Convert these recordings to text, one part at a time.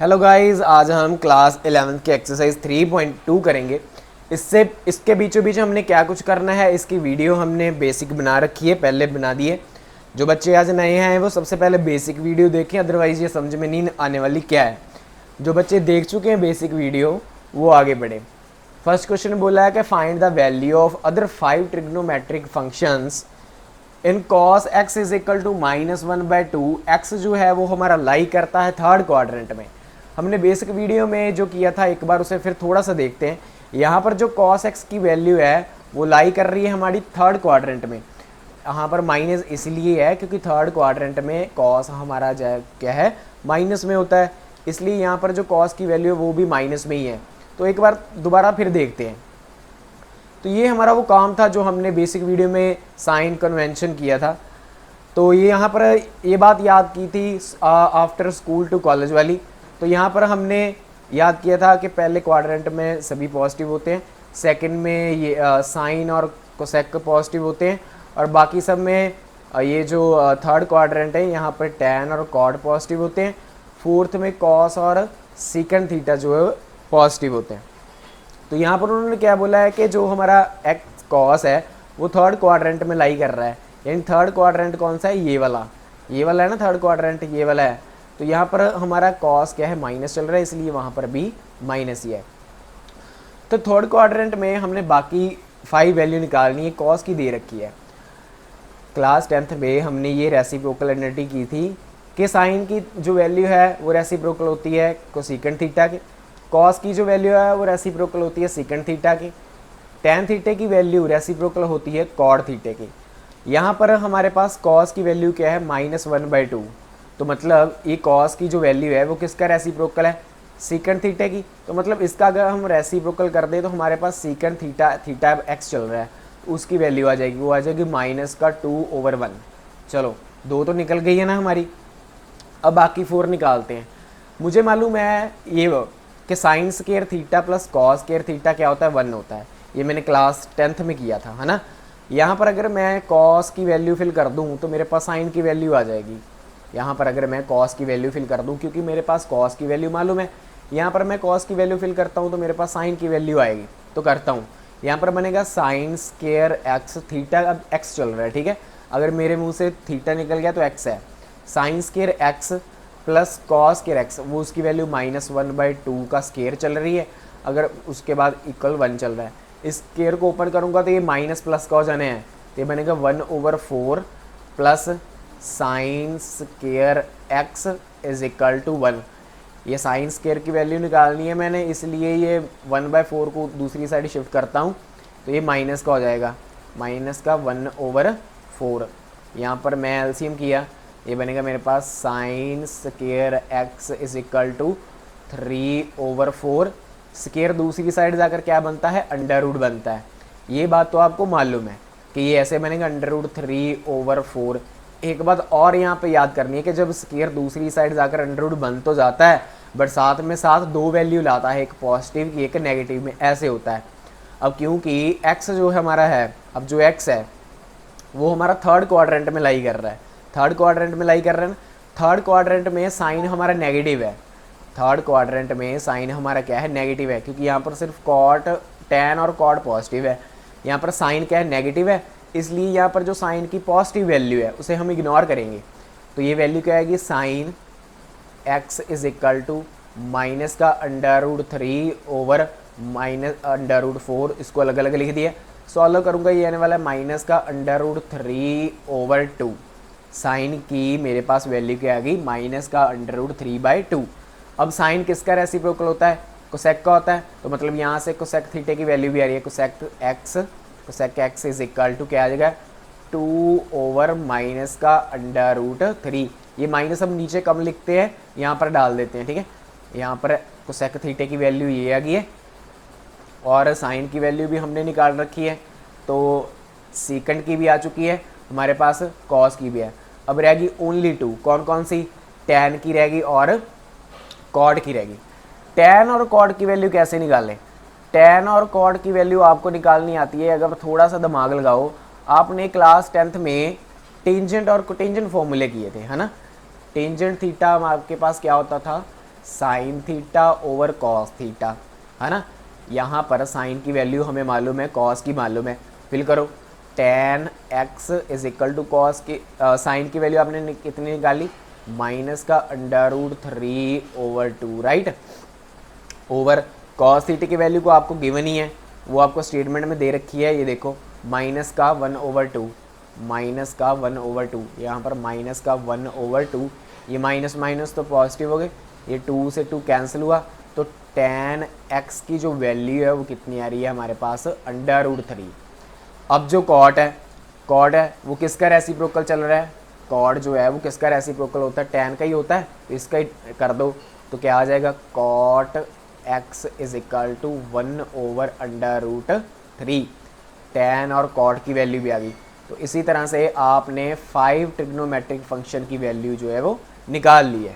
Hello guys, आज हम class 11th की एक्सरसाइज 3.2 करेंगे। इसके बीचों बीच हमने क्या कुछ करना है, इसकी वीडियो हमने बेसिक बना रखी है, पहले बना दी है। जो बच्चे आज नए हैं वो सबसे पहले बेसिक वीडियो देखें, अदरवाइज़ ये समझ में नहीं आने वाली क्या है। जो बच्चे देख चुके हैं बेसिक वीडियो वो आगे बढ़े। फर्स्ट क्वेश्चन बोला है कि find the value of other 5 trigonometric functions in cos x is equal to -1/2। X जो है वो हमारा लाई करता है थर्ड क्वाड्रेंट में। हमने बेसिक वीडियो में जो किया था एक बार उसे फिर थोड़ा सा देखते हैं। यहाँ पर जो कॉस एक्स की वैल्यू है वो लाई कर रही है हमारी थर्ड क्वाड्रेंट में। यहाँ पर माइनस इसलिए है क्योंकि थर्ड क्वाड्रेंट में कॉस हमारा क्या है, माइनस में होता है, इसलिए यहाँ पर जो कॉस की वैल्यू है वो भी माइनस में ही है। तो एक बार दोबारा फिर देखते हैं। तो ये हमारा वो काम था जो हमने बेसिक वीडियो में साइन कन्वेंशन किया था। तो ये यहाँ पर ये बात याद की थी आफ्टर स्कूल टू कॉलेज वाली। तो यहाँ पर हमने याद किया था कि पहले क्वाड्रेंट में सभी पॉजिटिव होते हैं, सेकंड में ये साइन और कोसेक पॉजिटिव होते हैं, और बाकी सब में ये जो थर्ड क्वाड्रेंट है यहाँ पर टैन और कॉड पॉजिटिव होते हैं, फोर्थ में कॉस और सीकंड थीटा जो है पॉजिटिव होते हैं। तो यहाँ पर उन्होंने क्या बोला है कि जो हमारा एक्स कॉस है वो थर्ड क्वाड्रेंट में लाई कर रहा है, यानी थर्ड क्वाड्रेंट कौन सा है, ये वाला है ना, थर्ड क्वाड्रेंट ये वाला है। तो यहाँ पर हमारा कॉस क्या है, माइनस चल रहा है, इसलिए वहाँ पर भी माइनस ही है। तो थर्ड क्वाड्रेंट में हमने बाकी 5 वैल्यू निकालनी है, कॉस की दे रखी है। क्लास 10th में हमने ये रेसिप्रोकलिटी की थी कि साइन की जो वैल्यू है वो रेसिप्रोकल होती है कोसेकंड थीटा के, कॉस की जो वैल्यू है वो रेसिप्रोकल होती है सेकंड थीटा की, टैन थीटे की वैल्यू रेसिप्रोकल होती है कॉड थीटे की। यहाँ पर हमारे पास कॉस की वैल्यू क्या है, -1/2। तो मतलब ये कॉस की जो वैल्यू है वो किसका रेसिप्रोकल है, सेकंड थीटे की। तो मतलब इसका अगर हम रेसिप्रोकल कर दें तो हमारे पास सेकंड थीटा एक्स चल रहा है, तो उसकी वैल्यू आ जाएगी, वो आ जाएगी -2/1। चलो 2 तो निकल गई है ना हमारी। अब बाकी 4 निकालते हैं। मुझे मालूम है ये कि sine square theta plus cos square theta क्या होता है, 1 होता है। ये मैंने क्लास 10th में किया था, है ना। यहाँ पर अगर मैं कॉस की वैल्यू फिल कर दूँ तो मेरे पास साइन की वैल्यू आ जाएगी। यहाँ पर अगर मैं कॉस की वैल्यू फिल कर दूँ, क्योंकि मेरे पास कॉस की वैल्यू मालूम है, यहाँ पर मैं कॉस की वैल्यू फिल करता हूँ तो मेरे पास साइन की वैल्यू आएगी। तो करता हूँ, यहाँ पर बनेगा साइन स्क्वायर एक्स थीटा। अब एक्स चल रहा है, ठीक है, अगर मेरे मुँह से थीटा निकल गया तो एक्स है। Sign square x plus cos square x, वो उसकी वैल्यू -1/2 का स्क्वायर चल रही है, अगर उसके बाद इक्वल 1 चल रहा है। इस स्क्वायर को ओपन करूँगा तो ये माइनस प्लस का हो जाने हैं, तो ये बनेगा 1/4 plus sine square x is equal to 1। ये साइन स्क्वायर की वैल्यू निकालनी है मैंने, इसलिए ये 1/4 को दूसरी साइड शिफ्ट करता हूँ, तो ये माइनस का हो जाएगा, माइनस का 1/4। यहाँ पर मैं एलसीएम किया, ये बनेगा मेरे पास sine square x is equal to 3/4। Square दूसरी साइड जाकर क्या बनता है, अंडर रूट बनता है। ये बात तो आपको मालूम है कि ये ऐसे बनेगा √3/4। एक बात और यहाँ पे याद करनी है कि जब स्क्वायर दूसरी साइड जाकर अंडर रूट बन तो जाता है, बट साथ में साथ 2 वैल्यू लाता है, एक पॉजिटिव की एक नेगेटिव में, ऐसे होता है। अब क्योंकि एक्स जो हमारा है, अब जो एक्स है वो हमारा थर्ड क्वाड्रेंट में लाई कर रहा है, थर्ड क्वाड्रेंट में लाई कर रहे हैं। थर्ड क्वाड्रेंट में साइन हमारा नेगेटिव है, थर्ड क्वाड्रेंट में साइन हमारा क्या है, नेगेटिव है, क्योंकि यहाँ पर सिर्फ कॉट टैन और कॉड पॉजिटिव है, यहाँ पर साइन क्या है, नेगेटिव है, इसलिए यहाँ पर जो साइन की पॉजिटिव वैल्यू है उसे हम इग्नोर करेंगे। तो ये वैल्यू क्या आएगी, sine x is equal to minus का √3 ओवर -√4, इसको अलग अलग लिख दिया। सॉल्व करूँगा, ये आने वाला है माइनस का √3/2। साइन की मेरे पास वैल्यू क्या आ गई, माइनस का √3/2। अब साइन किसका रेसिप्रोकल होता है, कोसेक का होता है, तो मतलब यहाँ से कोसेक थीटे की वैल्यू भी आ रही है, cosec x is equal to क्या आ जाएगा, 2 ओवर माइनस का √3। ये माइनस हम नीचे कम लिखते हैं, यहाँ पर डाल देते हैं, ठीक है। यहाँ पर कोसेक थीटे की वैल्यू ये आ गई है, और साइन की वैल्यू भी हमने निकाल रखी है, तो सेकंड की भी आ चुकी है हमारे पास, कॉस की भी है। अब रहेगी ओनली 2, कौन कौन सी, टैन की रहेगी और कॉड की रहेगी। टैन और कॉड की वैल्यू कैसे निकालें, टैन और कॉड की वैल्यू आपको निकालनी आती है अगर थोड़ा सा दिमाग लगाओ। आपने क्लास 10th में टेंजेंट और कोटेंजेंट फॉर्मूले किए थे, है ना। टेंजेंट थीटा आपके पास क्या होता था, sine theta over cos theta, है ना। यहाँ पर साइन की वैल्यू हमें मालूम है, कॉस की मालूम है, फिल करो। tan x is equal to cos की साइन की वैल्यू आपने कितनी निकाली, माइनस का √3/2, राइट, ओवर कॉस थीटा की वैल्यू को आपको गिवन ही है, वो आपको स्टेटमेंट में दे रखी है, ये देखो माइनस का 1/2, माइनस का 1/2, यहाँ पर माइनस का 1/2, ये माइनस माइनस तो पॉजिटिव हो गए, ये 2 से 2 कैंसिल हुआ, तो tan x की जो वैल्यू है वो कितनी आ रही है हमारे पास, √3। अब जो कॉट है वो किसका रेसिप्रोकल चल रहा है, कॉट जो है वो किसका रेसिप्रोकल होता है, tan का ही होता है, तो इसका ही कर दो, तो क्या आ जाएगा, cot x is equal to 1/√3। tan और कॉट की वैल्यू भी आ गई। तो इसी तरह से आपने 5 ट्रिग्नोमेट्रिक फंक्शन की वैल्यू जो है वो निकाल ली है।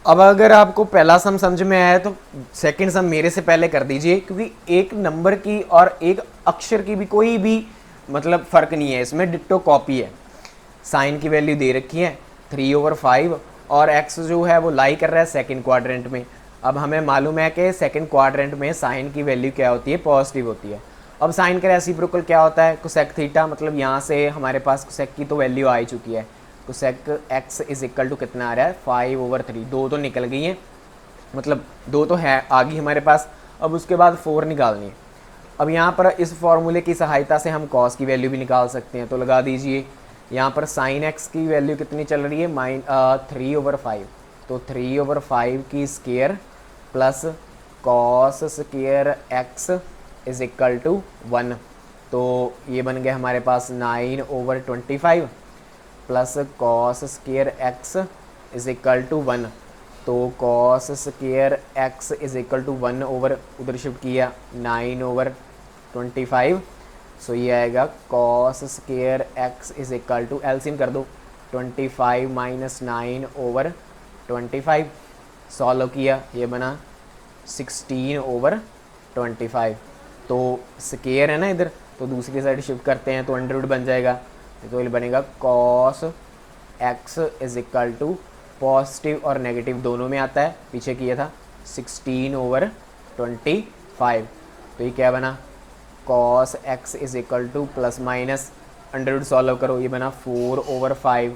अब अगर आपको पहला सम समझ में आया तो सेकंड सम मेरे से पहले कर दीजिए, क्योंकि एक नंबर की और एक अक्षर की भी कोई भी मतलब फ़र्क नहीं है, इसमें डिट्टो कॉपी है। साइन की वैल्यू दे रखी है 3/5 और x जो है वो लाई कर रहा है सेकंड क्वाड्रेंट में। अब हमें मालूम है कि सेकंड क्वाड्रेंट में साइन की वैल्यू क्या होती है, पॉजिटिव होती है। अब साइन का रेसिप्रोकल क्या होता है, कोसेक थीटा, मतलब यहाँ से हमारे पास कोसेक की तो वैल्यू आ ही चुकी है, cosec x is equal to कितना आ रहा है, 5/3, 2 तो निकल गई हैं, मतलब 2 तो है आ गई हमारे पास। अब उसके बाद 4 निकालनी है। अब यहाँ पर इस फॉर्मूले की सहायता से हम कॉस की वैल्यू भी निकाल सकते हैं, तो लगा दीजिए यहाँ पर साइन x की वैल्यू कितनी चल रही है, 3/5, तो 3/5 की square plus cos square x is equal to 1, तो ये बन गया हमारे पास 9/25 plus cos square x is equal to 1, तो cos square x is equal to 1 over उधर शिफ्ट किया 9/25, सो ये आएगा cos square x is equal to, LCM कर दो, 25 माइनस 9/25, सॉल्व किया, ये बना 16/25, तो स्क्वायर है ना इधर, तो दूसरी साइड शिफ्ट करते हैं तो अंडर रूट बन जाएगा, तो ये बनेगा cos x is equal to, positive और नेगेटिव दोनों में आता है, पीछे किया था 16/25, तो ये क्या बना, cos x is equal to plus minus under root solve करो, ये बना 4/5।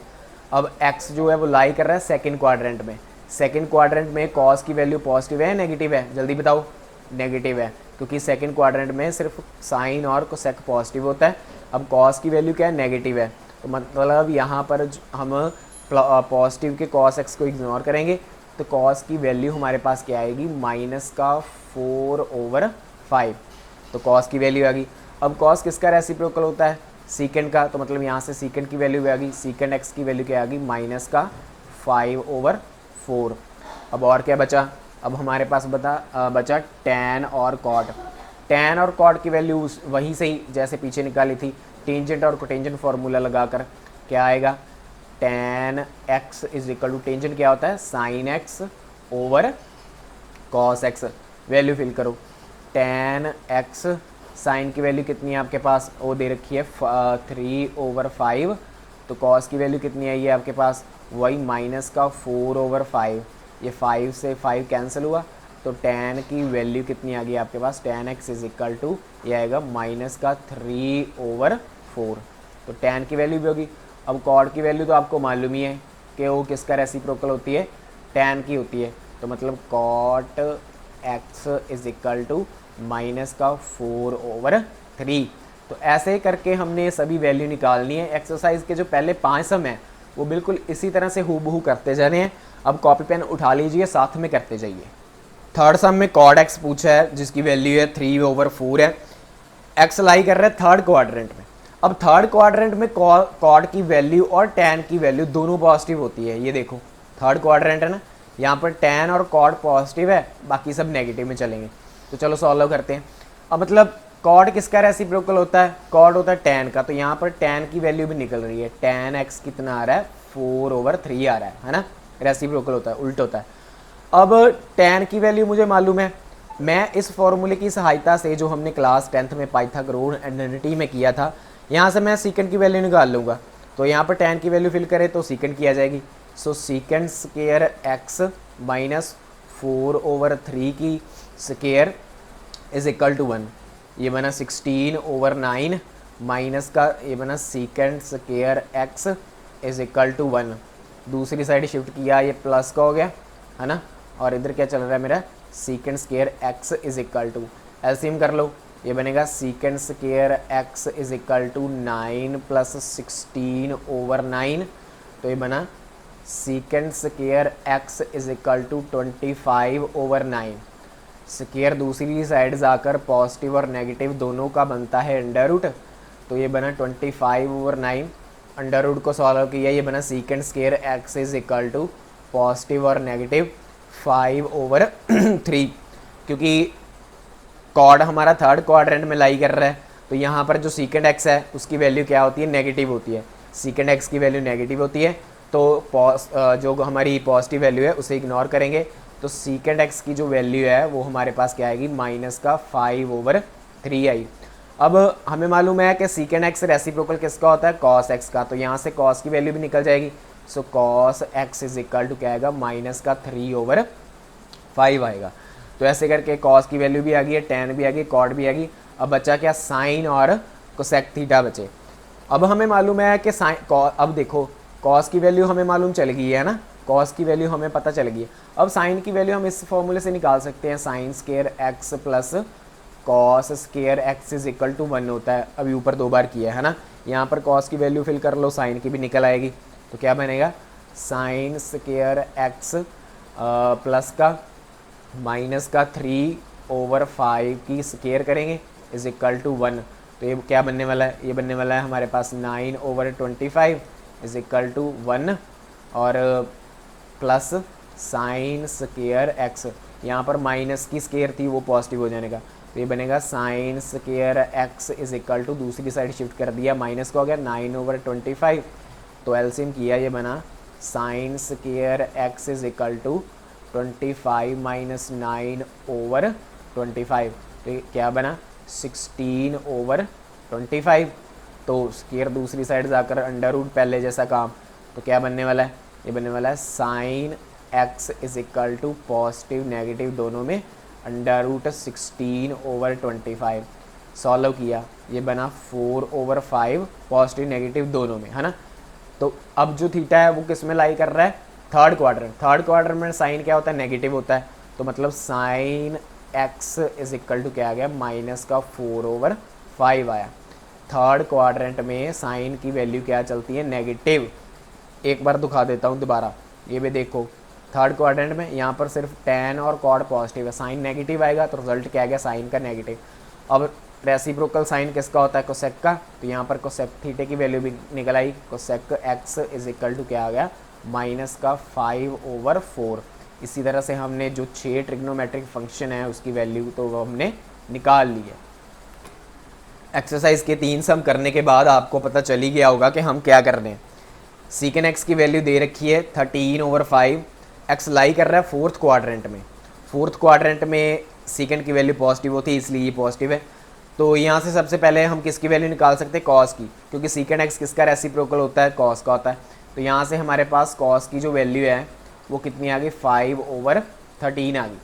अब x जो है वो लाई कर रहा है सेकंड क्वाड्रेंट में, सेकंड क्वाड्रेंट में कॉस की वैल्यू पॉजिटिव है नेगेटिव है, जल्दी बताओ, नेगेटिव है, क्योंकि सेकंड क्वाड्रेंट में सिर्फ साइन और कोसेक पॉजिटिव होता है। अब कॉस की वैल्यू क्या है, नेगेटिव है, तो मतलब यहाँ पर हम पॉजिटिव के कॉस एक्स को इग्नोर करेंगे, तो कॉस की वैल्यू हमारे पास क्या आएगी, माइनस का 4/5, तो कॉस की वैल्यू आ गई। अब कॉस किसका रेसिप्रोकल होता है, सीकेंड का, तो मतलब यहाँ से सीकेंड की वैल्यू आ गई, सीकेंड एक्स की वैल्यू क्या आ गई, माइनस का 5/4। अब और क्या बचा, अब हमारे पास बचा tan और कॉट। tan और कॉट की वैल्यू वहीं से ही जैसे पीछे निकाली थी, टेंजेंट और कोटेंजेंट फार्मूला लगाकर क्या आएगा, tan x is equal to, tangent क्या होता है, sine x over cos x, value fill करो, tan x साइन की वैल्यू कितनी है आपके पास, वो दे रखी है 3/5, तो कॉस की वैल्यू कितनी आई है आपके पास, वही माइनस का 4/5, ये 5 से 5 कैंसिल हुआ, तो tan की वैल्यू कितनी आ गई आपके पास, tan x is equal to, ये आएगा माइनस का 3/4, तो tan की वैल्यू भी होगी। अब कॉट की वैल्यू तो आपको मालूम ही है कि वो किसका रेसिप्रोकल होती है, tan की होती है, तो मतलब cot x is equal to minus का 4/3। तो ऐसे करके हमने सभी वैल्यू निकालनी है। एक्सरसाइज के जो पहले 5 सम हैं वो बिल्कुल इसी तरह से हूबहू करते जाने हैं। अब कॉपी पेन उठा लीजिए, साथ में करते जाइए। थर्ड सम में कॉड एक्स पूछा है जिसकी वैल्यू है 3/4 है, एक्स लाई कर रहा है थर्ड क्वाड्रेंट में। अब थर्ड क्वाड्रेंट में कॉड की वैल्यू और टैन की वैल्यू दोनों पॉजिटिव होती है, ये देखो थर्ड क्वाड्रेंट है ना, यहाँ पर टैन और कॉड पॉजिटिव है, बाकी सब नेगेटिव में चलेंगे। तो चलो सॉल्व करते हैं। अब मतलब कॉड किसका रेसिप्रोकल होता है, कॉड होता है टैन का, तो यहाँ पर टैन की वैल्यू भी निकल रही है, टैन एक्स कितना आ रहा है 4/3 आ रहा है ना, रेसिप्रोकल होता है, उल्ट होता है। अब टैन की वैल्यू मुझे मालूम है, मैं इस फॉर्मूले की सहायता से जो हमने क्लास 10th में पाइथागोरस आइडेंटिटी में किया था, यहाँ से मैं सीकेंड की वैल्यू निकाल लूँगा। तो यहाँ पर टैन की वैल्यू फिल करें तो सीकेंड की आ जाएगी, सो सीकेंड स्क्वायर एक्स माइनस 4/3 की स्केयर इज इक्वल टू 1। ये बना 16/9 माइनस का ये बना secant square x is equal to 1। दूसरी साइड शिफ्ट किया, ये प्लस का हो गया है ना, और इधर क्या चल रहा है मेरा secant square x is equal to, LCM कर लो, ये बनेगा secant square x is equal to 9 + 16/9। तो ये बना secant square x is equal to 25/9। Square दूसरी साइड जाकर पॉजिटिव और नेगेटिव दोनों का बनता है अंडर रूट, तो ये बना 25/9। अंडर रूट को सॉल्व किया, ये बना secant square x is equal to positive और नेगेटिव 5/3। क्योंकि कॉर्ड हमारा थर्ड क्वाड्रेंट में लाई कर रहा है, तो यहाँ पर जो सीकेंड एक्स है उसकी वैल्यू क्या होती है, नेगेटिव होती है। सीकेंड एक्स की वैल्यू नेगेटिव होती है, तो जो हमारी पॉजिटिव वैल्यू है उसे इग्नोर करेंगे, तो सीकेंड एक्स की जो वैल्यू है वो हमारे पास क्या आएगी, -5/3 आई। अब हमें मालूम है कि सीकेंड एक्स रेसिप्रोकल किसका होता है, कॉस एक्स का, तो यहाँ से कॉस की वैल्यू भी निकल जाएगी। So cos x is equal to क्या आएगा, -3/5 आएगा। तो ऐसे करके कॉस की वैल्यू भी आ गई है, टेन भी आ गई, कॉट भी आ गई। अब बचा क्या, साइन और कोसेक थीटा बचे। अब हमें मालूम है कि अब देखो कॉस की वैल्यू हमें मालूम चल गई है ना, कॉस की वैल्यू हमें पता चल गई है। अब साइन की वैल्यू हम इस फॉर्मूले से निकाल सकते हैं, sine square x plus cos square x is equal to 1 होता है। अभी ऊपर 2 बार किया है ना, यहाँ पर कॉस की वैल्यू फिल कर लो, साइन की भी निकल आएगी। तो क्या बनेगा, साइन स्केयर एक्स प्लस का माइनस का 3/5 की स्केयर करेंगे इज इक्वल टू 1। तो ये क्या बनने वाला है, ये बनने वाला है हमारे पास 9/25 इज इक्वल टू 1 और प्लस साइन स्केयर एक्स, यहाँ पर माइनस की स्केयर थी वो पॉजिटिव हो जाने का, तो ये बनेगा sine square x is equal to, दूसरी साइड शिफ्ट कर दिया, माइनस का हो गया 9/25। तो एलसीएम किया, ये बना sine square x is equal to 25 - 9/25। तो ये क्या बना 16/25। तो स्केयर दूसरी साइड जाकर अंडर रूट पहले जैसा काम, तो क्या बनने वाला है, ये बनने वाला है sine x is equal to positive negative दोनों में अंडर रूट 16/25। सॉल्व किया, ये बना 4/5 पॉजिटिव नेगेटिव दोनों में, है ना। तो अब जो थीटा है वो किस में लाई कर रहा है, थर्ड क्वाड्रेंट में साइन क्या होता है, नेगेटिव होता है, तो मतलब sine x is equal to क्या आ गया, -4/5 आया। थर्ड क्वाड्रेंट में साइन की वैल्यू क्या चलती है, नेगेटिव। एक बार दिखा देता हूँ दोबारा, ये भी देखो थर्ड क्वाड्रेंट में यहाँ पर सिर्फ टेन और कॉड पॉजिटिव है, साइन नेगेटिव आएगा, तो रिजल्ट क्या आ गया, साइन का नेगेटिव। अब रेसिप्रोकल साइन किसका होता है, कोसेक का, तो यहाँ पर कोसेक थीटे की वैल्यू भी निकल आई, cosec x is equal to क्या आ गया, -5/4। इसी तरह से हमने जो 6 ट्रिग्नोमेट्रिक फंक्शन है उसकी वैल्यू तो वो हमने निकाल ली है। एक्सरसाइज के 3 सम करने के बाद आपको पता चल ही गया होगा कि हम क्या कर रहे हैं। सीकेंड एक्स की वैल्यू दे रखी है 13/5, एक्स लाई कर रहा है फोर्थ क्वाड्रेंट में। फोर्थ क्वाड्रेंट में सीकेंड की वैल्यू पॉजिटिव होती है, इसलिए ये पॉजिटिव है। तो यहाँ से सबसे पहले हम किसकी वैल्यू निकाल सकते हैं, कॉस की, क्योंकि सीकेंड एक्स किसका रेसिप्रोकल होता है, कॉस का होता है। तो यहाँ से हमारे पास कॉस की जो वैल्यू है वो कितनी आ गई, 5/13 आ गई।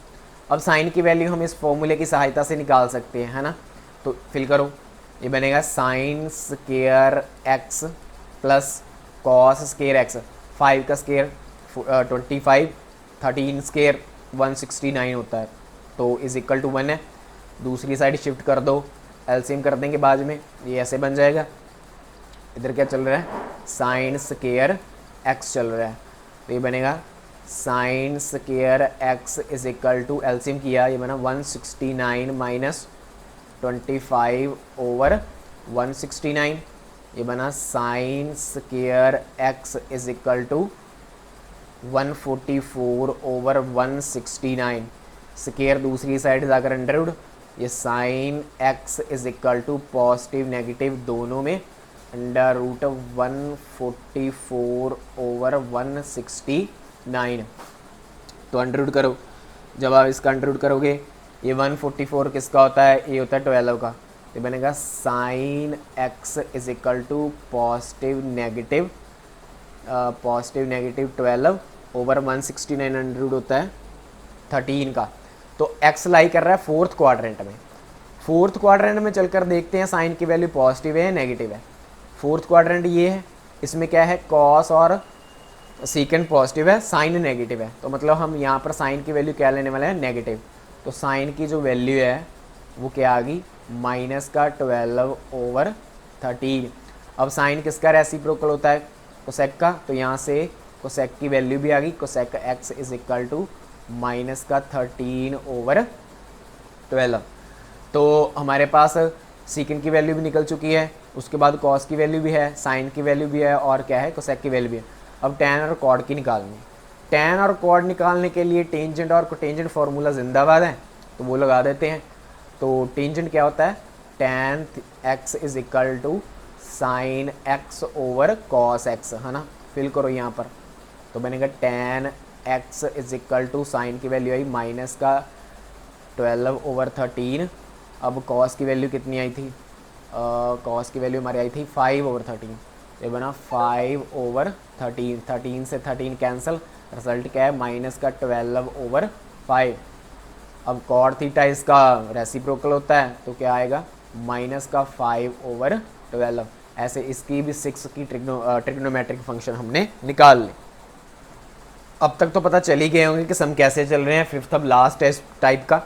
अब साइन की वैल्यू हम इस फॉर्मूले की सहायता से निकाल सकते हैं, है ना। तो फिल करो, ये बनेगा sine square x plus cos square x, 5 का स्केयर 25, 13 स्केयर 169 होता है, तो इज इक्वल टू 1 है। दूसरी साइड शिफ्ट कर दो, एलसीएम कर देंगे बाद में, ये ऐसे बन जाएगा। इधर क्या चल रहा है, साइन स्केयर एक्स चल रहा है, तो ये बनेगा sine square x is equal to, LCM किया, ये बना 169 - 25/169। ये बना sine square x is equal to 144/169। Square दूसरी साइड जाकर अंडर रूट, ये sine x is equal to positive negative दोनों में अंडर रूट 144/169। तो अंडर रूट करो, जब आप इसका अंडर रूट करोगे, ये 144 किसका होता है, ये होता है 12 का, ये बनेगा sine x is equal to positive negative 12/169 under root होता है 13 का। तो x लाई कर रहा है फोर्थ क्वाड्रेंट में। फोर्थ क्वाड्रेंट में चलकर देखते हैं साइन की वैल्यू पॉजिटिव है या नेगेटिव है। फोर्थ क्वाड्रेंट ये है, इसमें क्या है, कॉस और सीकेंड पॉजिटिव है, साइन नेगेटिव है। तो मतलब हम यहाँ पर साइन की वैल्यू क्या लेने वाले हैं, नेगेटिव। तो साइन की जो वैल्यू है वो क्या आ गई, -12/13। अब साइन किसका रेसिप्रोकल होता है, कोसेक का। तो यहाँ से कोसेक की वैल्यू भी आ गई, cosec x is equal to -13/12। तो हमारे पास सीकेंड की वैल्यू भी निकल चुकी है, उसके बाद कॉस की वैल्यू भी है, साइन की वैल्यू भी है, और क्या है, कोसेक की वैल्यू भी है। अब टैन और कॉर्ड की निकालनी। टैन और कॉर्ड निकालने के लिए टेंजेंट और कोटेंजेंट फार्मूला जिंदाबाद है, तो वो लगा देते हैं। तो टेंजेंट क्या होता है, tan x is equal to sine x over cos x, है ना। फिल करो यहाँ पर, तो बनेगा tan x is equal to sine की वैल्यू आई -12/13। अब कॉस की वैल्यू कितनी आई थी, कॉस की वैल्यू हमारी आई थी 5/13। ये बना 5/13। 13 से 13 कैंसिल, रिजल्ट क्या है, -12/5। अब कॉट थीटा इसका रेसिप्रोकल होता है, तो क्या आएगा, -5/12। ऐसे इसकी भी 6 की ट्रिग्नोमेट्रिक फंक्शन हमने निकाल ली। अब तक तो पता चल ही गए होंगे कि सम कैसे चल रहे हैं। फिफ्थ अब लास्ट टेस्ट टाइप का।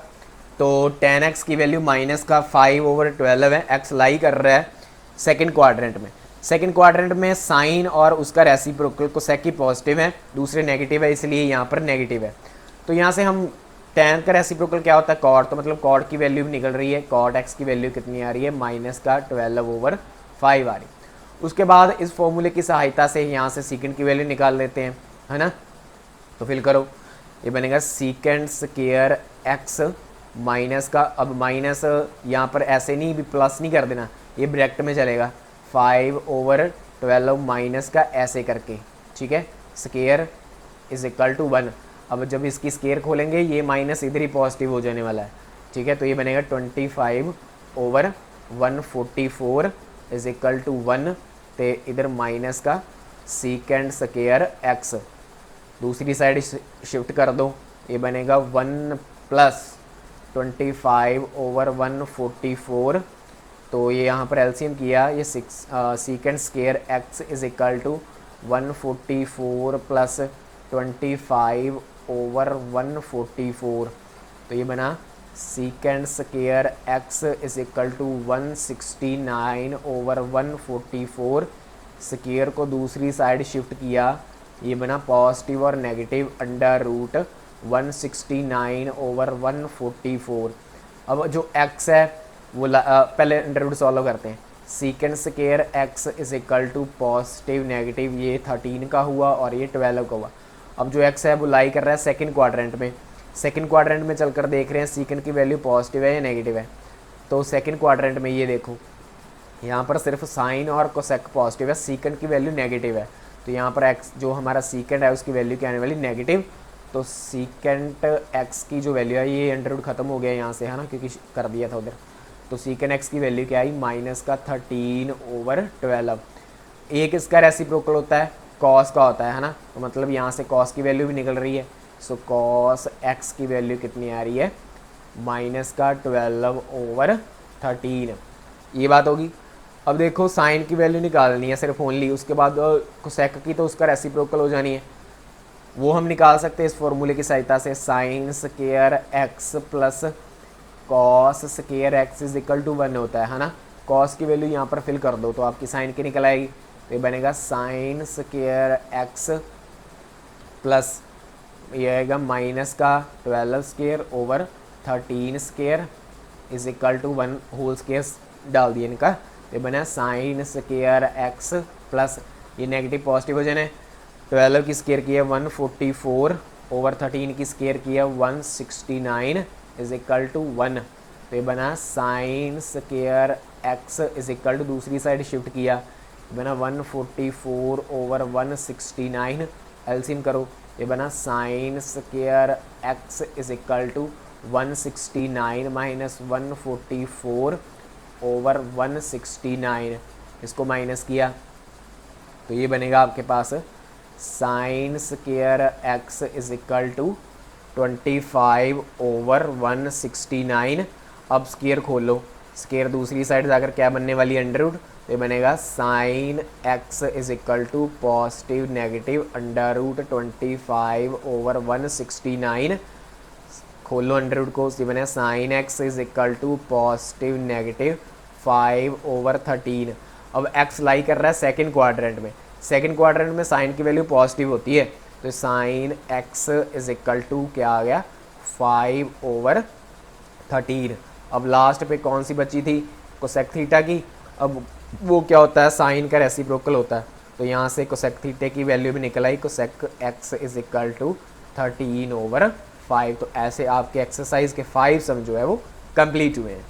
तो tan x की वैल्यू -5/12 है, x लाई कर रहा है सेकंड क्वाड्रेंट में। सेकंड क्वाड्रेंट में साइन और उसका रेसिप्रोकल कोसेक की पॉजिटिव है, दूसरे नेगेटिव है, इसलिए यहाँ पर नेगेटिव है। तो यहाँ से हम tan का रेसिप्रोकल क्या होता है, कॉट, तो मतलब कॉट की वैल्यू भी निकल रही है। कॉट x की वैल्यू कितनी आ रही है, -12/5 आ रही। उसके बाद इस फॉर्मूले की सहायता से यहाँ से सीकेंड की वैल्यू निकाल लेते हैं, है ना। तो फिल करो, ये बनेगा सीकेंड स्क्वायर x माइनस का, अब माइनस यहाँ पर ऐसे नहीं, भी प्लस नहीं कर देना, ये ब्रैकेट में चलेगा, 5/12 माइनस का ऐसे करके, ठीक है, स्क्वायर इज इक्वल टू 1। अब जब इसकी स्क्वायर खोलेंगे ये माइनस इधर ही पॉजिटिव हो जाने वाला है, ठीक है। तो ये बनेगा 25/144 इज इक्वल टू 1। तो इधर माइनस का सीकेंड स्क्वायर x, दूसरी साइड शिफ्ट कर दो, ये बनेगा 1 + 25/144। तो ये यहाँ पर एलसीएम किया, ये secant square x is equal to 144 + 25/144। तो ये बना secant square x is equal to 169/144। Square को दूसरी साइड शिफ्ट किया, ये बना पॉजिटिव और नेगेटिव √ 169/144। अब जो x है वो पहले √ सॉल्व करते हैं। Secant square x is equal to positive negative, ये 13 का हुआ और ये 12 का हुआ। अब जो x है वो लाई कर रहा है सेकंड क्वाड्रेंट में। सेकंड क्वाड्रेंट में चलकर देख रहे हैं सीकेंड की वैल्यू पॉजिटिव है या नेगेटिव है। तो सेकंड क्वाड्रेंट में ये देखो, यहाँ पर सिर्फ साइन और कोसेक पॉजिटिव है, सीकेंड की वैल्यू नेगेटिव है। तो यहाँ पर x जो हमारा सीकेंड है उसकी वैल्यू क्या आने वाली, नेगेटिव। तो सीकेंड x की जो वैल्यू है, ये √ खत्म हो गया यहाँ से, है ना, क्योंकि कर दिया था उधर। तो सीकेंड x की वैल्यू क्या आई, -13/12। एक इसका रेसिप्रोकल होता है, कॉस का होता है ना। तो मतलब यहाँ से कॉस की वैल्यू भी निकल रही है। सो कॉस x की वैल्यू कितनी आ रही है, -12/13। ये बात होगी। अब देखो साइन की वैल्यू निकालनी है सिर्फ ओनली, उसके बाद कोसेक की तो उसका रेसिप्रोकल हो जानी है, वो हम निकाल सकते हैं इस फॉर्मूले की सहायता से। Sine square x plus cos square x is equal to 1 होता है ना। कॉस की वैल्यू यहाँ पर फिल कर दो तो आपकी साइन की निकल आएगी। तो ये बनेगा साइन स्क्वायर x प्लस ये आएगा माइनस का 12 square over 13 square is equal to 1 whole square डाल दिए इनका। ये बना साइन स्क्वायर x प्लस ये नेगेटिव पॉजिटिव हो जाने, 12 की स्क्वायर की है 144 ओवर 13 की स्क्वायर की है 169 इज इक्वल टू 1। तो ये बना sine square x is equal to दूसरी साइड शिफ्ट किया, बना 144 ओवर 169, एलसीएम करो, ये बना sine square x is equal to 169 minus 144 over 169, इसको माइनस किया तो ये बनेगा आपके पास sine square x is equal to 25/169। अब स्केयर खोलो, स्केयर दूसरी साइड जाकर क्या बनने वाली है, अंडर रूट। तो ये बनेगा sine x is equal to positive negative under root 25/169। खोलो अंडर रूट को, ये बनेगा sine x is equal to positive negative 5/13। अब x लाई कर रहा है सेकंड क्वाड्रेंट में, सेकंड क्वाड्रेंट में साइन की वैल्यू पॉजिटिव होती है, तो sine x is equal to क्या आ गया 5/13। अब लास्ट पे कौन सी बची थी, कोसेक थीटा की। अब वो क्या होता है, साइन का रेसिप्रोकल होता है, तो यहाँ से कोसेक थीटा की वैल्यू भी निकल आई, cosec x is equal to 13/5। तो ऐसे आपके एक्सरसाइज के 5 सम जो है वो कंप्लीट हुए हैं।